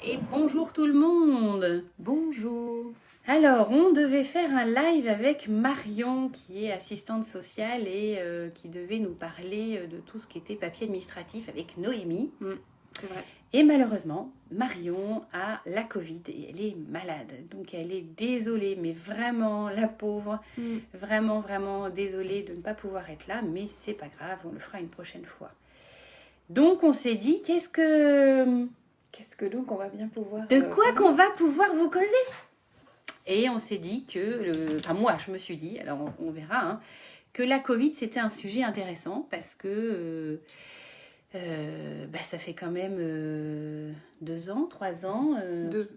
Et bonjour tout le monde. Bonjour. Alors, on devait faire un live avec Marion, qui est assistante sociale et qui devait nous parler de tout ce qui était papier administratif avec Noémie. C'est vrai. Et malheureusement, Marion a la Covid et elle est malade. Donc elle est désolée, mais vraiment, la pauvre, vraiment, vraiment désolée de ne pas pouvoir être là. Mais c'est pas grave, on le fera une prochaine fois. Donc on s'est dit, qu'est-ce que donc on va bien pouvoir... De quoi qu'on va pouvoir vous causer? Et on s'est dit que, enfin moi je me suis dit, alors on verra, hein, que la Covid c'était un sujet intéressant parce que ça fait quand même 2 ans, 3 ans.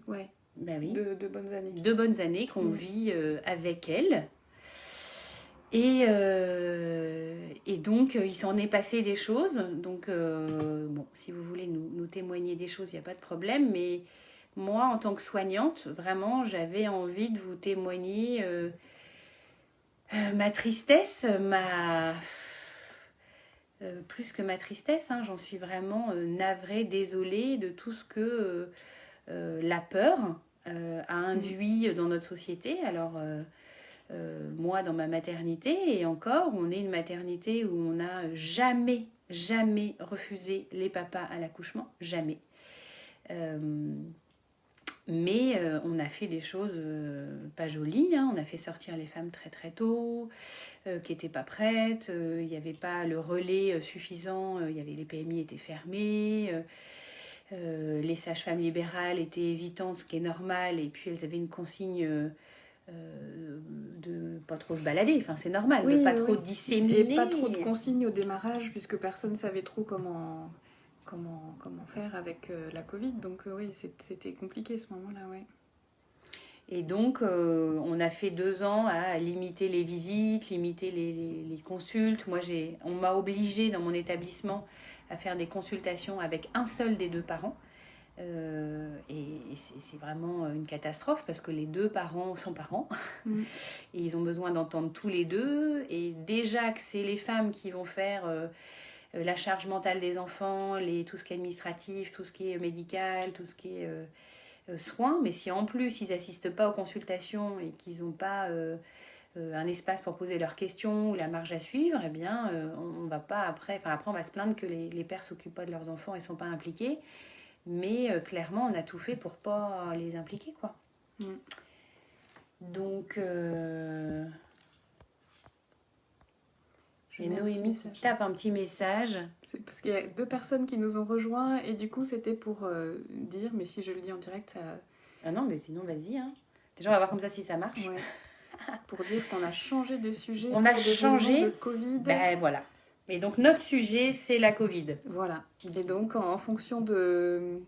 Ouais. Ben oui. De bonnes années. 2 bonnes années qu'on vit avec elle. Et donc, il s'en est passé des choses. Donc, bon, si vous voulez nous témoigner des choses, il n'y a pas de problème. Mais moi, en tant que soignante, vraiment, j'avais envie de vous témoigner ma tristesse, plus que ma tristesse, hein, j'en suis vraiment navrée, désolée de tout ce que la peur a induit dans notre société. Alors... moi dans ma maternité, et encore on est une maternité où on n'a jamais refusé les papas à l'accouchement, jamais, mais on a fait des choses pas jolies, hein. On a fait sortir les femmes très très tôt, qui n'étaient pas prêtes, il n'y avait pas le relais suffisant, les PMI étaient fermés, les sages-femmes libérales étaient hésitantes, ce qui est normal, et puis elles avaient une consigne de pas trop se balader, enfin c'est normal, de pas trop disséminer. Et pas trop de consignes au démarrage, puisque personne ne savait trop comment faire avec la Covid, donc oui, c'était compliqué ce moment-là, ouais. Et donc, on a fait 2 ans à limiter les visites, limiter les consultes. Moi, on m'a obligée dans mon établissement à faire des consultations avec un seul des 2 parents. Et c'est vraiment une catastrophe parce que les 2 parents sont parents et ils ont besoin d'entendre tous les 2, et déjà que c'est les femmes qui vont faire la charge mentale des enfants, tout ce qui est administratif, tout ce qui est médical, tout ce qui est soins, mais si en plus ils n'assistent pas aux consultations et qu'ils n'ont pas un espace pour poser leurs questions ou la marge à suivre, eh bien on va pas après on va se plaindre que les pères s'occupent pas de leurs enfants et sont pas impliqués. Mais clairement, on a tout fait pour pas les impliquer, quoi. Donc, et Noémie qui tape un petit message. C'est parce qu'il y a 2 personnes qui nous ont rejoints, et du coup, c'était pour dire, mais si je le dis en direct, ça... Ah non, mais sinon, vas-y, hein. Déjà, on va voir comme ça si ça marche. Ouais. Pour dire qu'on a changé de sujet. On a changé de Covid. Ben voilà. Et donc, notre sujet, c'est la Covid. Voilà. Et donc, en fonction de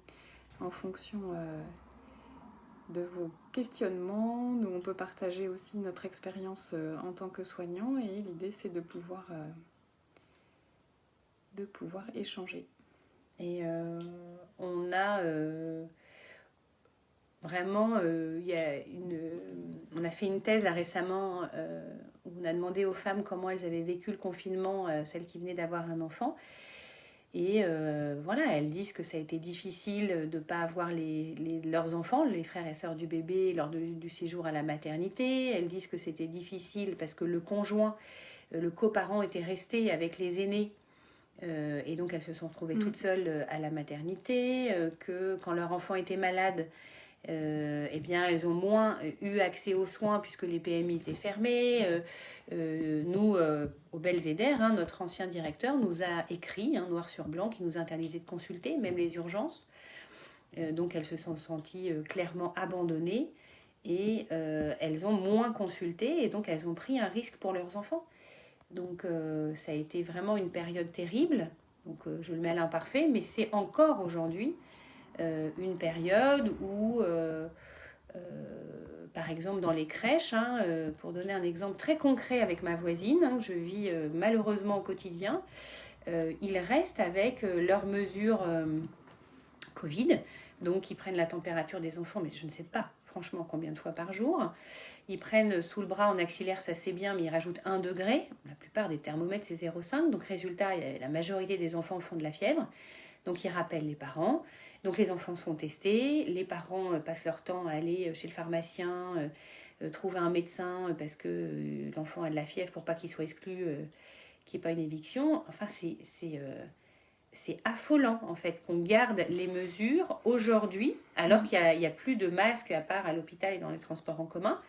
vos questionnements, nous, on peut partager aussi notre expérience en tant que soignant, et l'idée, c'est de pouvoir échanger. Et on a vraiment, on a fait une thèse là récemment où on a demandé aux femmes comment elles avaient vécu le confinement, celles qui venaient d'avoir un enfant. Et voilà, elles disent que ça a été difficile de ne pas avoir leurs enfants, les frères et sœurs du bébé, lors du séjour à la maternité. Elles disent que c'était difficile parce que le conjoint, le coparent était resté avec les aînés. Et donc elles se sont retrouvées toutes seules à la maternité, que quand leur enfant était malade, eh bien elles ont moins eu accès aux soins puisque les PMI étaient fermés. Nous, au Belvédère, hein, notre ancien directeur nous a écrit, hein, noir sur blanc, qui nous interdisait de consulter, même les urgences. Donc elles se sont senties clairement abandonnées, et elles ont moins consulté, et donc elles ont pris un risque pour leurs enfants. Donc ça a été vraiment une période terrible. Donc je le mets à l'imparfait, mais c'est encore aujourd'hui une période où, par exemple dans les crèches, hein, pour donner un exemple très concret avec ma voisine, hein, je vis malheureusement au quotidien, ils restent avec leurs mesures Covid, donc ils prennent la température des enfants, mais je ne sais pas franchement combien de fois par jour. Ils prennent sous le bras en axillaire, ça c'est bien, mais ils rajoutent 1 degré. La plupart des thermomètres, c'est 0,5. Donc résultat, la majorité des enfants font de la fièvre. Donc ils rappellent les parents. Donc les enfants se font tester, les parents passent leur temps à aller chez le pharmacien, trouver un médecin parce que l'enfant a de la fièvre pour pas qu'il soit exclu, qu'il n'y ait pas une éviction. Enfin, c'est affolant en fait qu'on garde les mesures aujourd'hui, alors qu'il n'y a plus de masques à part à l'hôpital et dans les transports en commun.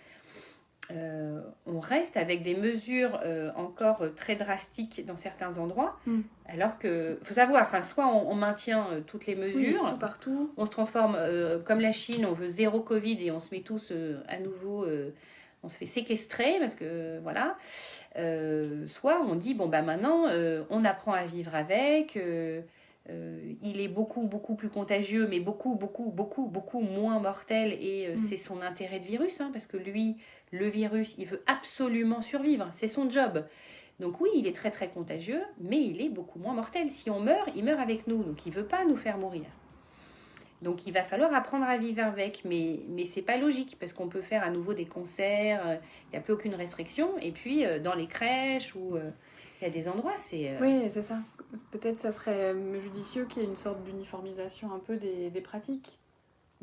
On reste avec des mesures encore très drastiques dans certains endroits, alors que, faut savoir, soit on maintient toutes les mesures, tout partout. On se transforme comme la Chine, on veut zéro Covid et on se met tous à nouveau, on se fait séquestrer parce que voilà, soit on dit bon bah maintenant on apprend à vivre avec, il est beaucoup plus contagieux mais beaucoup moins mortel et c'est son intérêt de virus, parce que lui, le virus, il veut absolument survivre, c'est son job. Donc oui, il est très très contagieux, mais il est beaucoup moins mortel. Si on meurt, il meurt avec nous, donc il ne veut pas nous faire mourir. Donc il va falloir apprendre à vivre avec, mais c'est pas logique, parce qu'on peut faire à nouveau des concerts, il n'y a plus aucune restriction, et puis dans les crèches, où il y a des endroits, c'est... Oui, c'est ça. Peut-être ça serait judicieux qu'il y ait une sorte d'uniformisation un peu des pratiques.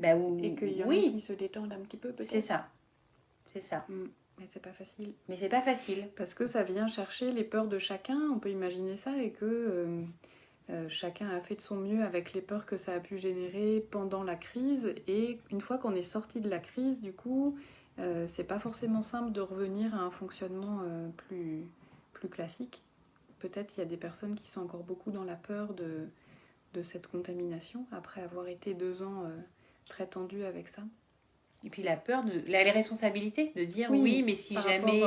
Et qu'il y en ait qui se détendent un petit peu, peut-être. C'est ça. Mais c'est pas facile. Mais c'est pas facile. Parce que ça vient chercher les peurs de chacun, on peut imaginer ça, et que chacun a fait de son mieux avec les peurs que ça a pu générer pendant la crise. Et une fois qu'on est sorti de la crise, du coup, c'est pas forcément simple de revenir à un fonctionnement plus classique. Peut-être il y a des personnes qui sont encore beaucoup dans la peur de cette contamination, après avoir été 2 ans très tendues avec ça. Et puis la peur, les responsabilités, de dire oui mais si jamais...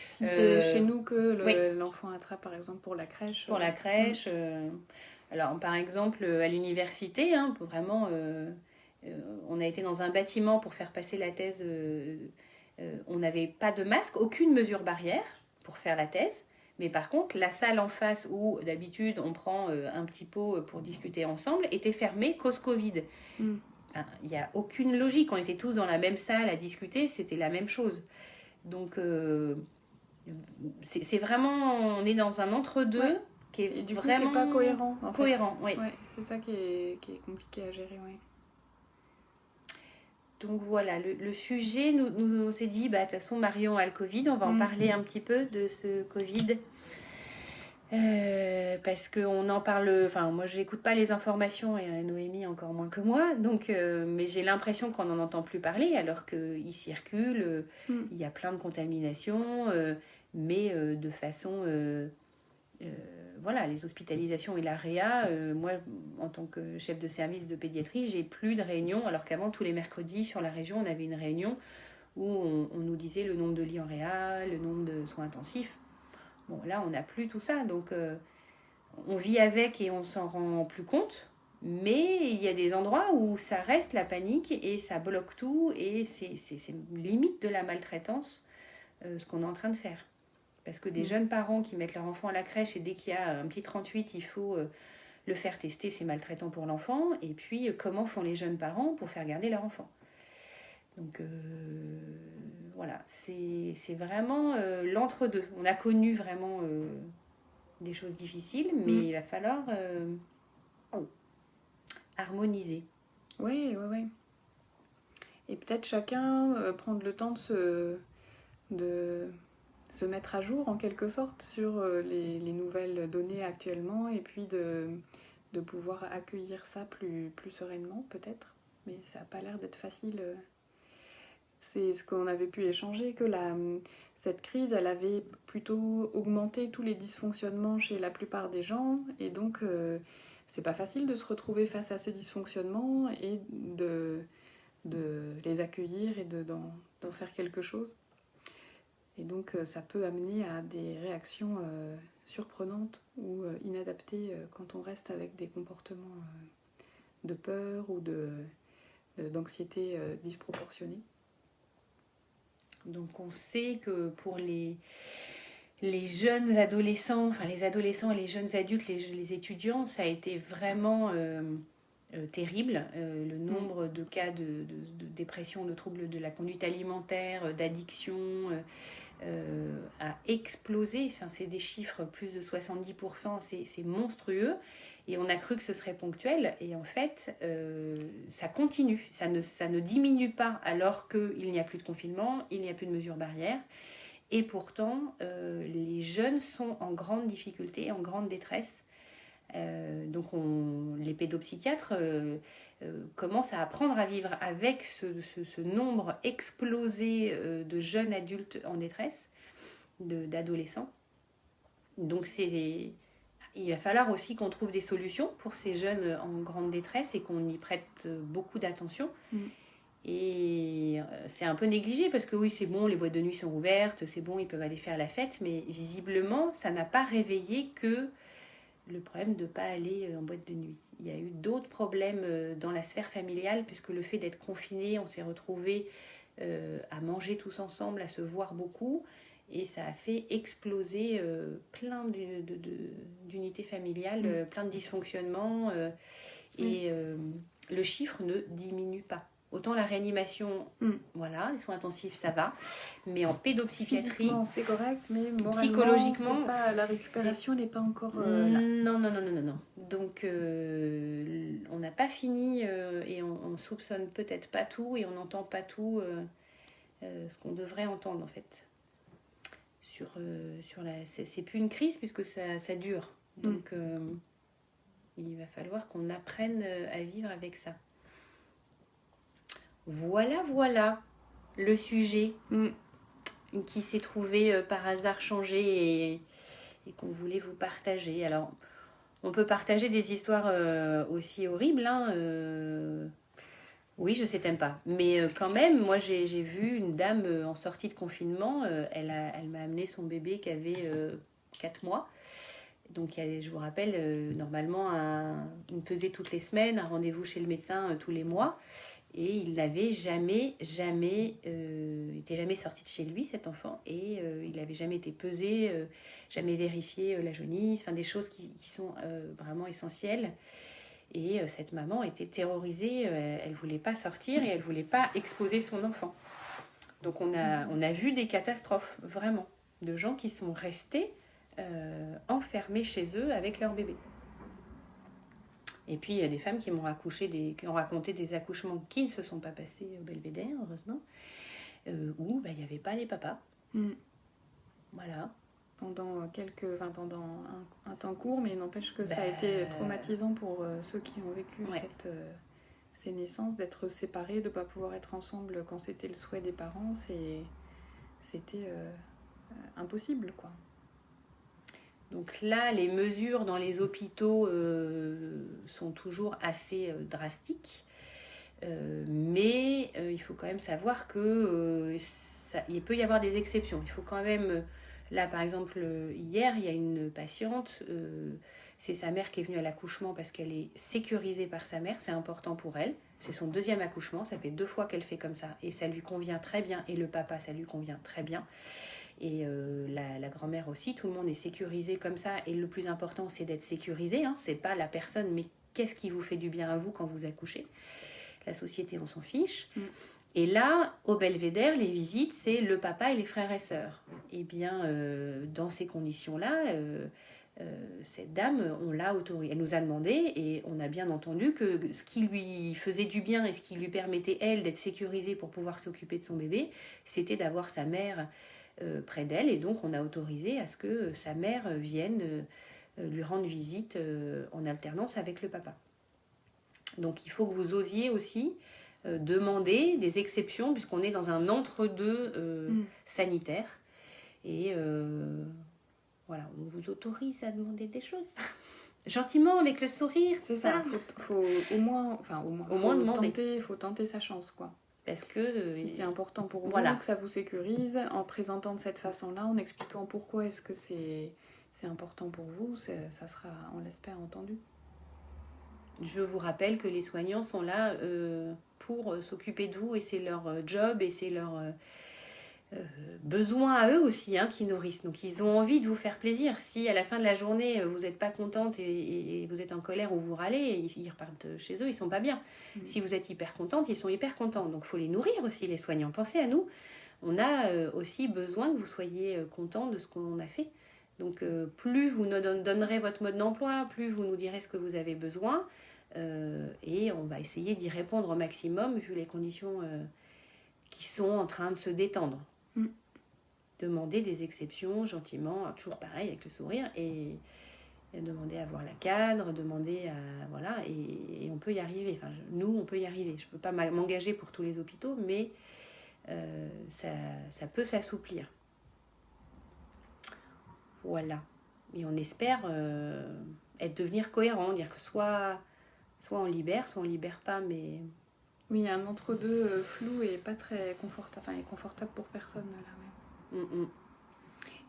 Si c'est chez nous que l'enfant attrape, par exemple, pour la crèche. Pour la crèche. Alors, par exemple, à l'université, vraiment, on a été dans un bâtiment pour faire passer la thèse. On n'avait pas de masque, aucune mesure barrière pour faire la thèse. Mais par contre, la salle en face où d'habitude on prend un petit pot pour discuter ensemble était fermée cause Covid. Il n'y a aucune logique. On était tous dans la même salle à discuter, c'était la même chose. Donc, c'est vraiment... On est dans un entre-deux qui est du coup, vraiment... qui n'est pas cohérent. Oui. Ouais, c'est ça qui est compliqué à gérer, oui. Donc voilà, le sujet nous s'est dit, de toute façon Marion a le Covid, on va en parler un petit peu de ce Covid. Parce qu'on en parle, moi je n'écoute pas les informations et Noémie encore moins que moi, donc, mais j'ai l'impression qu'on n'en entend plus parler alors qu'il circule, il y a plein de contaminations, mais de façon... les hospitalisations et la réa, moi en tant que chef de service de pédiatrie, j'ai plus de réunions, alors qu'avant tous les mercredis sur la région on avait une réunion où on nous disait le nombre de lits en réa, le nombre de soins intensifs. Bon, là on n'a plus tout ça, donc on vit avec et on s'en rend plus compte, mais il y a des endroits où ça reste la panique et ça bloque tout et c'est limite de la maltraitance ce qu'on est en train de faire. Parce que des jeunes parents qui mettent leur enfant à la crèche et dès qu'il y a un petit 38, il faut le faire tester, c'est maltraitant pour l'enfant. Et puis, comment font les jeunes parents pour faire garder leur enfant ? Donc, voilà, c'est vraiment l'entre-deux. On a connu vraiment des choses difficiles, mais il va falloir harmoniser. Oui. Et peut-être chacun prendre le temps de se mettre à jour en quelque sorte sur les nouvelles données actuellement et puis de pouvoir accueillir ça plus sereinement peut-être, mais ça n'a pas l'air d'être facile. C'est ce qu'on avait pu échanger, que cette crise elle avait plutôt augmenté tous les dysfonctionnements chez la plupart des gens et donc c'est pas facile de se retrouver face à ces dysfonctionnements et de les accueillir et d'en faire quelque chose. Et donc ça peut amener à des réactions surprenantes ou inadaptées quand on reste avec des comportements de peur ou d'anxiété disproportionnée. Donc on sait que pour les jeunes adolescents, les adolescents et les jeunes adultes, les étudiants, ça a été vraiment terrible. Le nombre de cas de dépression, de troubles de la conduite alimentaire, d'addiction... a explosé, c'est des chiffres plus de 70%, c'est monstrueux. Et on a cru que ce serait ponctuel, et en fait, ça continue, ça ne diminue pas alors qu'il n'y a plus de confinement, il n'y a plus de mesures barrières. Et pourtant, les jeunes sont en grande difficulté, en grande détresse. Donc les pédopsychiatres commencent à apprendre à vivre avec ce nombre explosé de jeunes adultes en détresse, d'adolescents. Donc il va falloir aussi qu'on trouve des solutions pour ces jeunes en grande détresse et qu'on y prête beaucoup d'attention. Et c'est un peu négligé parce que oui, c'est bon, les boîtes de nuit sont ouvertes, c'est bon, ils peuvent aller faire la fête, mais visiblement, ça n'a pas réveillé que le problème de ne pas aller en boîte de nuit. Il y a eu d'autres problèmes dans la sphère familiale, puisque le fait d'être confiné, on s'est retrouvés à manger tous ensemble, à se voir beaucoup, et ça a fait exploser plein d'unités familiales, plein de dysfonctionnements, et le chiffre ne diminue pas. Autant la réanimation, voilà, les soins intensifs, ça va, mais en pédopsychiatrie... Physiquement, c'est correct, mais moralement, psychologiquement, la récupération n'est pas encore là. Non. Donc, on n'a pas fini et on soupçonne peut-être pas tout et on n'entend pas tout ce qu'on devrait entendre, en fait. C'est plus une crise puisque ça dure. Donc, il va falloir qu'on apprenne à vivre avec ça. Voilà le sujet qui s'est trouvé par hasard changé et qu'on voulait vous partager. Alors, on peut partager des histoires aussi horribles. Oui, je sais, t'aimes pas. Mais quand même, moi, j'ai vu une dame en sortie de confinement. Elle m'a amené son bébé qui avait 4 mois. Donc, je vous rappelle, normalement, une pesée toutes les semaines, un rendez-vous chez le médecin tous les mois. Et il n'avait jamais sorti de chez lui, cet enfant, et il n'avait jamais été pesé, jamais vérifié la jaunisse, enfin des choses qui sont vraiment essentielles. Et cette maman était terrorisée, elle ne voulait pas sortir et elle ne voulait pas exposer son enfant. Donc on a vu des catastrophes, vraiment, de gens qui sont restés enfermés chez eux avec leur bébé. Et puis, il y a des femmes qui ont raconté des accouchements qui ne se sont pas passés au Belvédère, heureusement, où il n'y avait pas les papas. Voilà. Pendant un temps court, mais il n'empêche que ça a été traumatisant pour ceux qui ont vécu ces naissances, d'être séparés, de ne pas pouvoir être ensemble quand c'était le souhait des parents. C'était impossible, quoi. Donc là, les mesures dans les hôpitaux sont toujours assez drastiques. Mais il faut quand même savoir il peut y avoir des exceptions. Il faut quand même... Là, par exemple, hier, il y a une patiente, c'est sa mère qui est venue à l'accouchement parce qu'elle est sécurisée par sa mère, c'est important pour elle. C'est son 2e accouchement, ça fait 2 fois qu'elle fait comme ça. Et ça lui convient très bien, et le papa, ça lui convient très bien. Et la grand-mère aussi, tout le monde est sécurisé comme ça. Et le plus important, c'est d'être sécurisé. C'est pas la personne, mais qu'est-ce qui vous fait du bien à vous quand vous accouchez ? La société, on s'en fiche. Et là, au Belvédère, les visites, c'est le papa et les frères et sœurs. Et bien, dans ces conditions-là, cette dame, on l'a autorisée. Elle nous a demandé, et on a bien entendu que ce qui lui faisait du bien et ce qui lui permettait, elle, d'être sécurisée pour pouvoir s'occuper de son bébé, c'était d'avoir sa mère près d'elle. Et donc, on a autorisé à ce que sa mère vienne lui rendre visite en alternance avec le papa. Donc, il faut que vous osiez aussi demander des exceptions, puisqu'on est dans un entre-deux sanitaire. Et voilà, on vous autorise à demander des choses. Gentiment, avec le sourire. C'est ça, faut au moins demander. Faut tenter sa chance, quoi. Parce que si c'est important pour vous, que ça vous sécurise, en présentant de cette façon-là, en expliquant pourquoi est-ce que c'est important pour vous, ça sera, on l'espère, entendu. Je vous rappelle que les soignants sont là pour s'occuper de vous, et c'est leur job et c'est leur besoin à eux aussi qui nourrissent. Donc ils ont envie de vous faire plaisir. Si à la fin de la journée vous n'êtes pas contente et vous êtes en colère ou vous râlez, ils repartent chez eux, ils sont pas bien. Si vous êtes hyper contente, ils sont hyper contents. Donc il faut les nourrir aussi, les soignants. Pensez à nous. On a aussi besoin que vous soyez contents de ce qu'on a fait. Donc plus vous nous donnerez votre mode d'emploi, plus vous nous direz ce que vous avez besoin, et on va essayer d'y répondre au maximum vu les conditions qui sont en train de se détendre. Demander des exceptions gentiment, toujours pareil avec le sourire, et demander à voir la cadre, demander à... Voilà, et on peut y arriver. Enfin, nous, on peut y arriver. Je ne peux pas m'engager pour tous les hôpitaux, mais ça peut s'assouplir. Voilà. Et on espère devenir cohérent, dire que soit on libère pas, mais... Oui, il y a un entre-deux flou et pas très confortable, enfin, et confortable pour personne, là, ouais.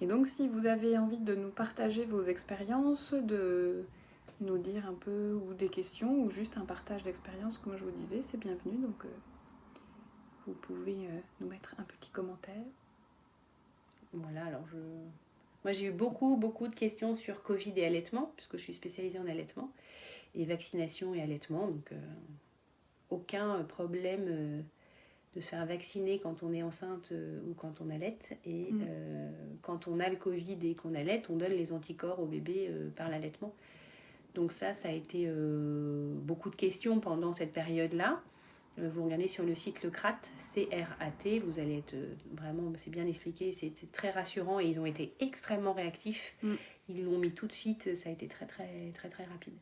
Et donc, si vous avez envie de nous partager vos expériences, de nous dire un peu, ou des questions, ou juste un partage d'expérience, comme je vous disais, c'est bienvenu. Donc, vous pouvez nous mettre un petit commentaire. Voilà, alors moi, j'ai eu beaucoup de questions sur Covid et allaitement, puisque je suis spécialisée en allaitement, et vaccination et allaitement. Donc, aucun problème de se faire vacciner quand on est enceinte ou quand on allaite. Et quand on a le Covid et qu'on allaite, on donne les anticorps au bébé par l'allaitement. Donc ça a été beaucoup de questions pendant cette période-là. Vous regardez sur le site le CRAT, C-R-A-T, vous allez être vraiment, c'est bien expliqué, c'était très rassurant et ils ont été extrêmement réactifs. Ils l'ont mis tout de suite, ça a été très rapide.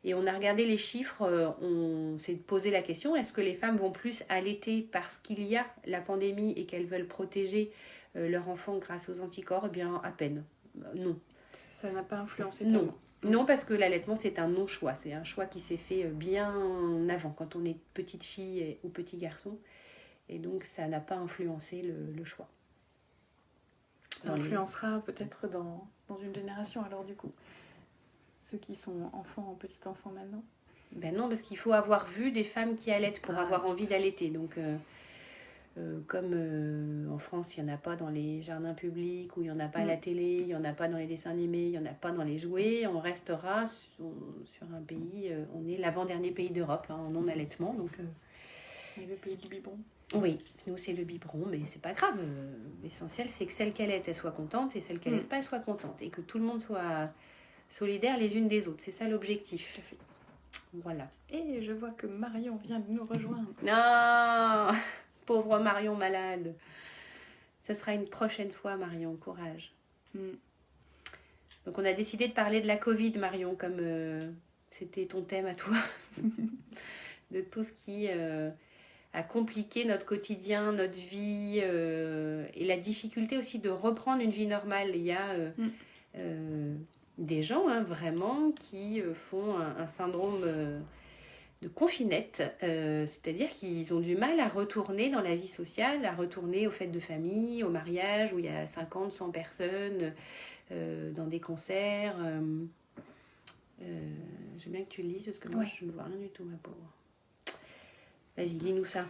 Et on a regardé les chiffres, on s'est posé la question, est-ce que les femmes vont plus allaiter parce qu'il y a la pandémie et qu'elles veulent protéger leur enfant grâce aux anticorps? Eh bien, à peine. Non. Ça n'a pas influencé tellement. Non, parce que l'allaitement, c'est un non-choix. C'est un choix qui s'est fait bien avant, quand on est petite fille ou petit garçon. Et donc, ça n'a pas influencé le choix. Ça influencera peut-être dans une génération, alors du coup. Ceux qui sont petits enfants maintenant. Ben non, parce qu'il faut avoir vu des femmes qui allaitent pour avoir envie d'allaiter. Donc, comme en France, il n'y en a pas dans les jardins publics, ou il n'y en a pas à la télé, il n'y en a pas dans les dessins animés, il n'y en a pas dans les jouets, on restera sur un pays, on est l'avant-dernier pays d'Europe en non-allaitement. Donc, et le pays du biberon. Oui, nous c'est le biberon, mais c'est pas grave. L'essentiel, c'est que celle qui allaite, elle soit contente, et celle qui allaite pas, elle soit contente. Et que tout le monde soit solidaires les unes des autres. C'est ça l'objectif. Tout à fait. Voilà. Et je vois que Marion vient de nous rejoindre. Non, pauvre Marion malade. Ce sera une prochaine fois, Marion. Courage. Donc on a décidé de parler de la Covid, Marion, comme c'était ton thème à toi. De tout ce qui a compliqué notre quotidien, notre vie, et la difficulté aussi de reprendre une vie normale. Il y a... des gens vraiment qui font un syndrome de confinette, c'est-à-dire qu'ils ont du mal à retourner dans la vie sociale, à retourner aux fêtes de famille, au mariage où il y a 50, 100 personnes, dans des concerts. J'aime bien que tu le lises parce que moi je ne vois rien du tout, ma pauvre. Vas-y, lis-nous ça.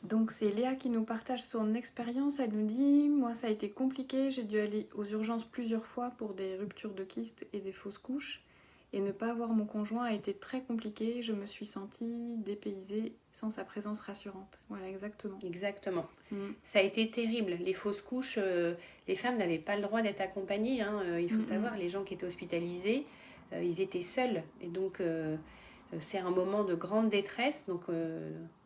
Donc c'est Léa qui nous partage son expérience. Elle nous dit « Moi ça a été compliqué, j'ai dû aller aux urgences plusieurs fois pour des ruptures de kystes et des fausses couches. Et ne pas avoir mon conjoint a été très compliqué. Je me suis sentie dépaysée sans sa présence rassurante. » Voilà, exactement. Exactement. Ça a été terrible. Les fausses couches, les femmes n'avaient pas le droit d'être accompagnées. Il faut savoir, les gens qui étaient hospitalisés, ils étaient seuls. Et donc, c'est un moment de grande détresse. Donc,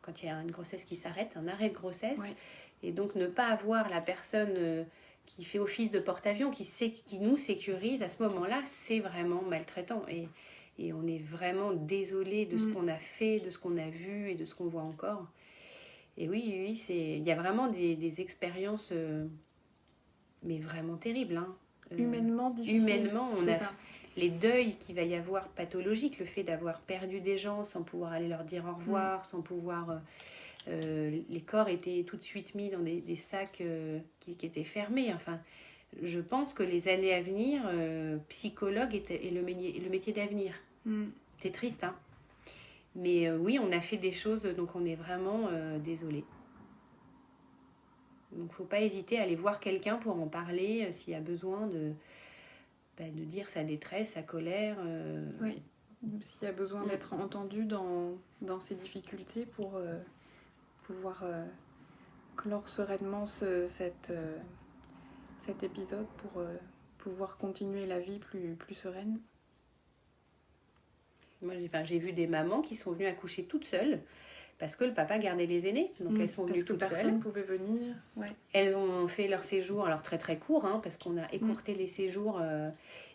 quand il y a une grossesse qui s'arrête, un arrêt de grossesse. Ouais. Et donc, ne pas avoir la personne qui fait office de porte-avions, qui nous sécurise à ce moment-là, c'est vraiment maltraitant. Et on est vraiment désolé de ce qu'on a fait, de ce qu'on a vu et de ce qu'on voit encore. Et oui, il y a vraiment des expériences, mais vraiment terribles. Humainement difficiles. Humainement, on a les deuils qu'il va y avoir pathologiques, le fait d'avoir perdu des gens sans pouvoir aller leur dire au revoir, sans pouvoir... les corps étaient tout de suite mis dans des sacs qui étaient fermés. Enfin, je pense que les années à venir, psychologue est le métier d'avenir. C'est triste, hein. Mais oui, on a fait des choses, donc on est vraiment désolé. Donc, il ne faut pas hésiter à aller voir quelqu'un pour en parler s'il y a besoin de dire sa détresse, sa colère. Oui, s'il y a besoin d'être entendu dans ses difficultés pour pouvoir clore sereinement cet épisode, pouvoir continuer la vie plus sereine. Moi, j'ai vu des mamans qui sont venues accoucher toutes seules parce que le papa gardait les aînés. Donc elles sont venues toutes seules. Parce que personne ne pouvait venir. Ouais. Elles ont fait leur séjour, alors très très court, parce qu'on a écourté les séjours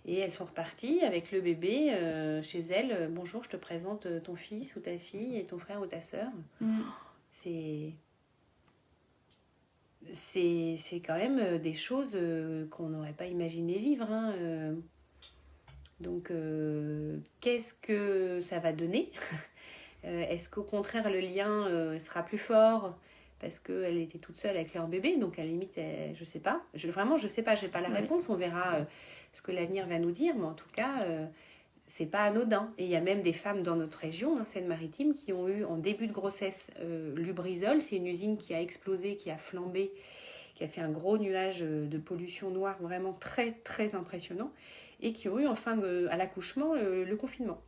et elles sont reparties avec le bébé chez elles. Bonjour, je te présente ton fils ou ta fille et ton frère ou ta sœur. C'est quand même des choses qu'on n'aurait pas imaginé vivre. Donc, qu'est-ce que ça va donner ? Est-ce qu'au contraire, le lien sera plus fort parce qu'elle était toute seule avec leur bébé ? Donc, à la limite, je ne sais pas. Vraiment, je ne sais pas. Je n'ai pas la réponse. On verra ce que l'avenir va nous dire. Mais en tout cas, ce n'est pas anodin. Et il y a même des femmes dans notre région, Seine-Maritime, qui ont eu en début de grossesse Lubrizol. C'est une usine qui a explosé, qui a flambé, qui a fait un gros nuage de pollution noire vraiment très, très impressionnant. Et qui ont eu à l'accouchement le confinement.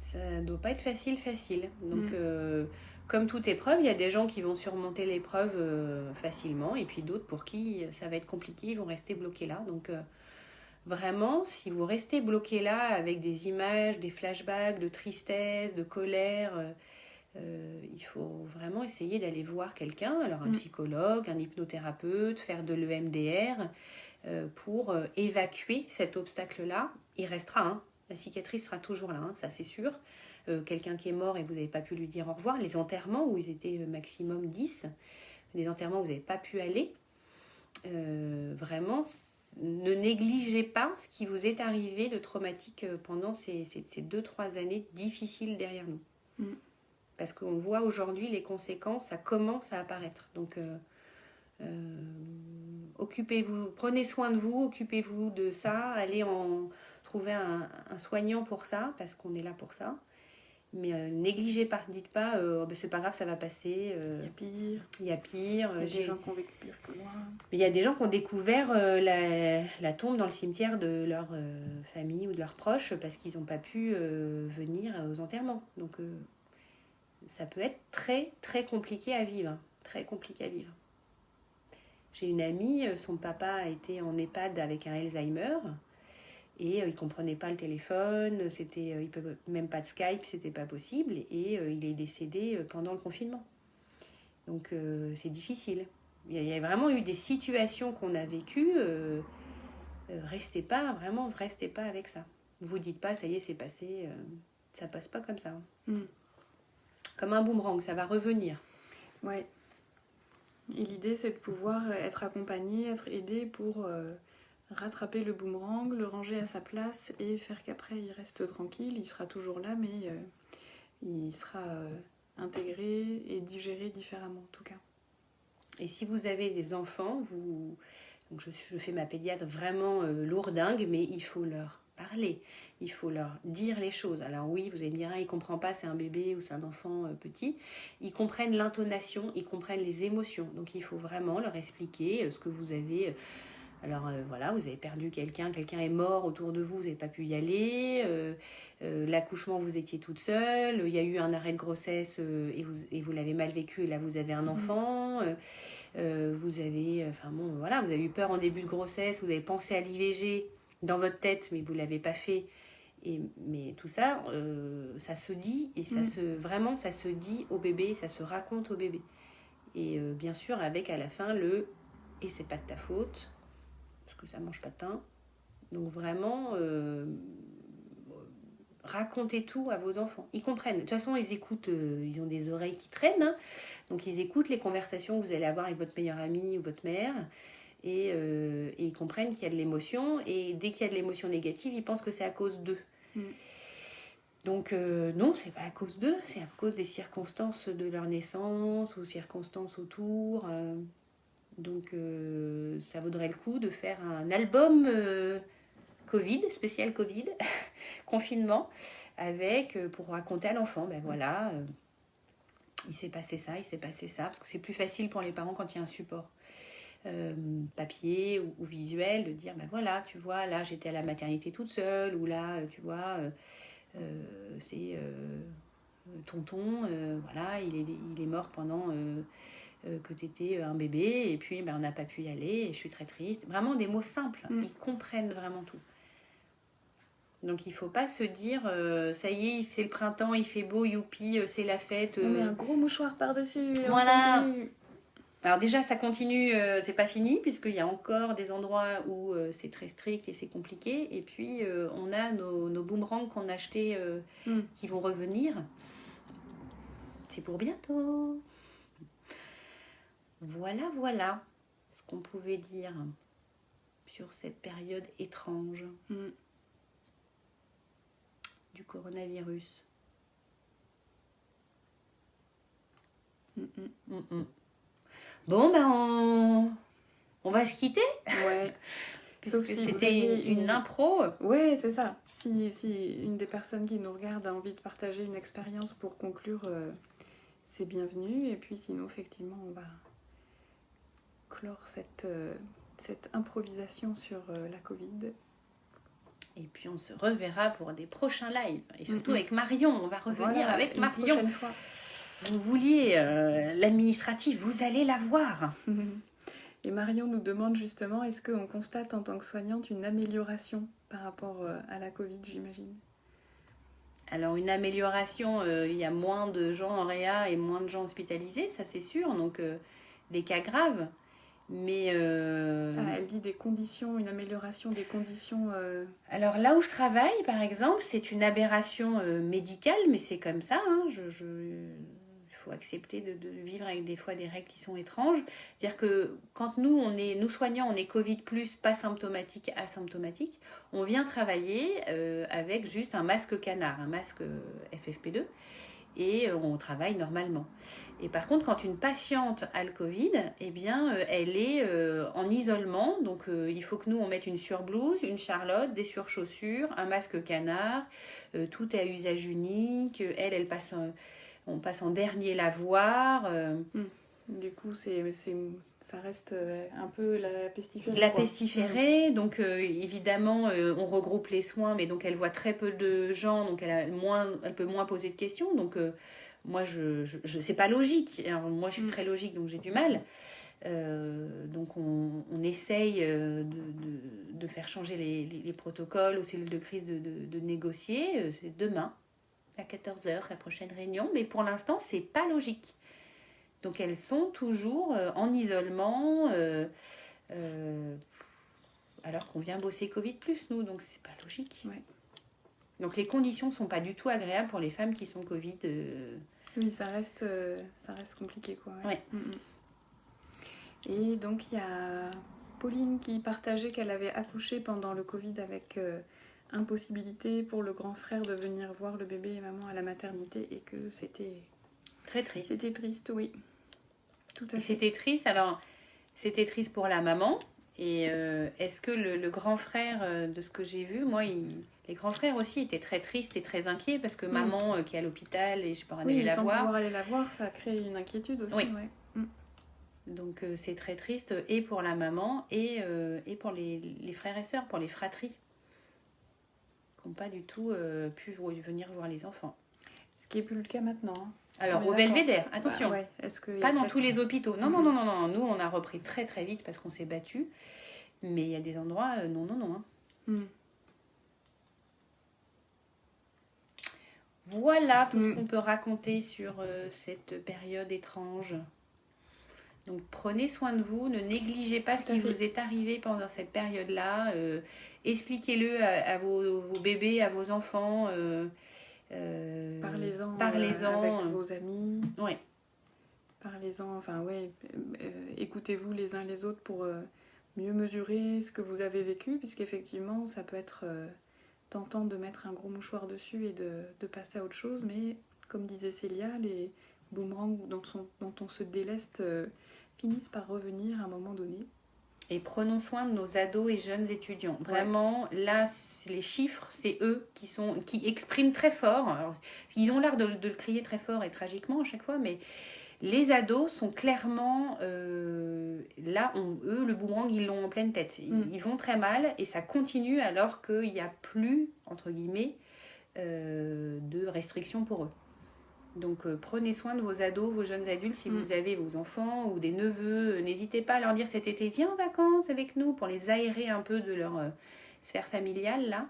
Ça ne doit pas être facile. Donc, comme toute épreuve, il y a des gens qui vont surmonter l'épreuve facilement, et puis d'autres pour qui ça va être compliqué, ils vont rester bloqués là. Donc, vraiment, si vous restez bloqués là avec des images, des flashbacks de tristesse, de colère... il faut vraiment essayer d'aller voir quelqu'un, alors un psychologue, un hypnothérapeute, faire de l'EMDR pour évacuer cet obstacle-là. Il restera, la cicatrice sera toujours là, ça c'est sûr. Quelqu'un qui est mort et vous n'avez pas pu lui dire au revoir, les enterrements où ils étaient maximum 10, les enterrements où vous n'avez pas pu aller, vraiment, ne négligez pas ce qui vous est arrivé de traumatique pendant ces 2-3 années difficiles derrière nous. Parce qu'on voit aujourd'hui les conséquences, ça commence à apparaître. Donc, occupez-vous, prenez soin de vous, occupez-vous de ça, allez trouver un soignant pour ça, parce qu'on est là pour ça. Mais négligez pas, dites pas, c'est pas grave, ça va passer. Il y a pire. Il y a des gens qui ont vécu pire que moi. Mais il y a des gens qui ont découvert la tombe dans le cimetière de leur famille ou de leurs proches parce qu'ils n'ont pas pu venir aux enterrements. Donc, ça peut être très, très compliqué à vivre. Très compliqué à vivre. J'ai une amie, son papa était en EHPAD avec un Alzheimer et il ne comprenait pas le téléphone, il ne peut même pas de Skype, c'était pas possible et il est décédé pendant le confinement. Donc c'est difficile. Il y a vraiment eu des situations qu'on a vécues. Restez pas avec ça. Vous dites pas, ça y est, c'est passé. Ça passe pas comme ça. Comme un boomerang, ça va revenir. Ouais. Et l'idée, c'est de pouvoir être accompagné, être aidé pour rattraper le boomerang, le ranger à sa place et faire qu'après, il reste tranquille. Il sera toujours là, mais il sera intégré et digéré différemment, en tout cas. Et si vous avez des enfants, donc je fais ma pédiatre vraiment lourdingue, mais il faut leur parler, il faut leur dire les choses. Alors oui, vous allez me dire, il ne comprend pas, c'est un bébé ou c'est un enfant petit. Ils comprennent l'intonation, ils comprennent les émotions. Donc il faut vraiment leur expliquer ce que vous avez. Alors voilà, vous avez perdu quelqu'un est mort autour de vous, vous n'avez pas pu y aller. L'accouchement, vous étiez toute seule. Il y a eu un arrêt de grossesse et vous l'avez mal vécu et là vous avez un enfant. Vous avez eu peur en début de grossesse, vous avez pensé à l'IVG dans votre tête, mais vous ne l'avez pas fait. Mais tout ça, ça se dit, et ça se dit au bébé, ça se raconte au bébé. Et bien sûr, avec à la fin « et c'est pas de ta faute », parce que ça ne mange pas de pain. Donc vraiment, racontez tout à vos enfants. Ils comprennent. De toute façon, ils écoutent, ils ont des oreilles qui traînent, donc ils écoutent les conversations que vous allez avoir avec votre meilleur ami ou votre mère. Et ils comprennent qu'il y a de l'émotion, et dès qu'il y a de l'émotion négative, ils pensent que c'est à cause d'eux. Donc non, c'est pas à cause d'eux, c'est à cause des circonstances de leur naissance ou circonstances autour. Donc ça vaudrait le coup de faire un album Covid, spécial Covid, confinement, pour raconter à l'enfant, voilà, il s'est passé ça, parce que c'est plus facile pour les parents quand il y a un support. Papier ou visuel, de dire voilà, tu vois, là j'étais à la maternité toute seule, ou là tu vois c'est tonton, voilà, il est mort pendant que tu étais un bébé, et puis on n'a pas pu y aller, et je suis très triste. Vraiment des mots simples, ils comprennent vraiment tout. Donc il ne faut pas se dire, ça y est, c'est le printemps, il fait beau, youpi, c'est la fête. On met un gros mouchoir par-dessus, voilà. On continue. Alors déjà, ça continue, c'est pas fini, puisqu'il y a encore des endroits où c'est très strict et c'est compliqué. Et puis, on a nos boomerangs qu'on a achetés qui vont revenir. C'est pour bientôt. Voilà ce qu'on pouvait dire sur cette période étrange du coronavirus. Bon, on va se quitter. Ouais. Sauf si c'était une impro. Ouais, c'est ça. Si une des personnes qui nous regarde a envie de partager une expérience pour conclure, c'est bienvenu. Et puis sinon, effectivement, on va clore cette improvisation sur la Covid. Et puis on se reverra pour des prochains lives. Et surtout avec Marion. On va revenir avec Marion. Une prochaine fois. Vous vouliez l'administratif, vous allez la voir. Et Marion nous demande justement, est-ce qu'on constate en tant que soignante une amélioration par rapport à la Covid, j'imagine? Alors une amélioration, il y a moins de gens en réa et moins de gens hospitalisés, ça c'est sûr, donc des cas graves. Mais elle dit des conditions, une amélioration des conditions. Alors là où je travaille, par exemple, c'est une aberration médicale, mais c'est comme ça. Hein, il faut accepter de vivre avec des fois des règles qui sont étranges. C'est-à-dire que quand nous soignants, on est Covid+, pas symptomatique, asymptomatique, on vient travailler avec juste un masque canard, un masque FFP2, et on travaille normalement. Et par contre, quand une patiente a le Covid, eh bien, elle est en isolement, donc il faut que nous, on mette une surblouse, une charlotte, des surchaussures, un masque canard, tout est à usage unique, elle passe... on passe en dernier la voir. Du coup, ça reste un peu la pestiférée. La pestiférée, donc évidemment, on regroupe les soins, mais donc elle voit très peu de gens, donc elle peut moins poser de questions. Donc moi, c'est pas logique. Alors, moi, je suis très logique, donc j'ai du mal. Donc on essaye de faire changer les protocoles aux cellules de crise, de négocier. C'est demain. À 14h, la prochaine réunion, mais pour l'instant, c'est pas logique. Donc, elles sont toujours en isolement, alors qu'on vient bosser Covid+, nous, donc c'est pas logique. Ouais. Donc, les conditions sont pas du tout agréables pour les femmes qui sont Covid. Oui, ça reste compliqué, quoi. Ouais. Et donc, il y a Pauline qui partageait qu'elle avait accouché pendant le Covid avec... impossibilité pour le grand frère de venir voir le bébé et maman à la maternité et que c'était très triste. C'était triste, oui. Tout à fait. C'était triste. Alors, c'était triste pour la maman. Et est-ce que le grand frère, de ce que j'ai vu, moi, les grands frères aussi étaient très tristes et très inquiets parce que maman qui est à l'hôpital et je ne peux pas aller la voir. Oui, sans pouvoir aller la voir, ça crée une inquiétude aussi. Oui. Ouais. Donc, c'est très triste et pour la maman et pour les frères et sœurs, pour les fratries. N'ont pas du tout pu venir voir les enfants. Ce qui n'est plus le cas maintenant. Hein. Alors, au Belvédère, attention. Bah, ouais. Est-ce que pas dans tous les hôpitaux. Non. Nous, on a repris très très vite parce qu'on s'est battu. Mais il y a des endroits, non. Hein. Voilà tout ce qu'on peut raconter sur cette période étrange. Donc, prenez soin de vous. Ne négligez pas ce qui vous est arrivé pendant cette période-là. Expliquez-le à vos bébés, à vos enfants. Parlez-en avec vos amis. Oui. Parlez-en, écoutez-vous les uns les autres pour mieux mesurer ce que vous avez vécu, puisqu'effectivement, ça peut être tentant de mettre un gros mouchoir dessus et de passer à autre chose, mais comme disait Célia, les boomerangs dont on se déleste finissent par revenir à un moment donné. Et prenons soin de nos ados et jeunes étudiants. Vraiment, là, les chiffres, c'est eux qui expriment très fort. Alors, ils ont l'air de le crier très fort et tragiquement à chaque fois, mais les ados sont clairement... là, eux, le boomerang, ils l'ont en pleine tête. Ils vont très mal et ça continue alors qu'il n'y a plus, entre guillemets, de restrictions pour eux. Donc prenez soin de vos ados, vos jeunes adultes, si vous avez vos enfants ou des neveux, n'hésitez pas à leur dire cet été, viens en vacances avec nous pour les aérer un peu de leur sphère familiale là.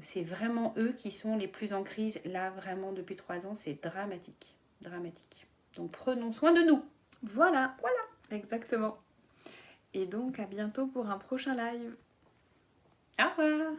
C'est vraiment eux qui sont les plus en crise. Là, vraiment, depuis 3 ans, c'est dramatique. Dramatique. Donc, prenons soin de nous. Voilà. Exactement. Et donc, à bientôt pour un prochain live. Au revoir.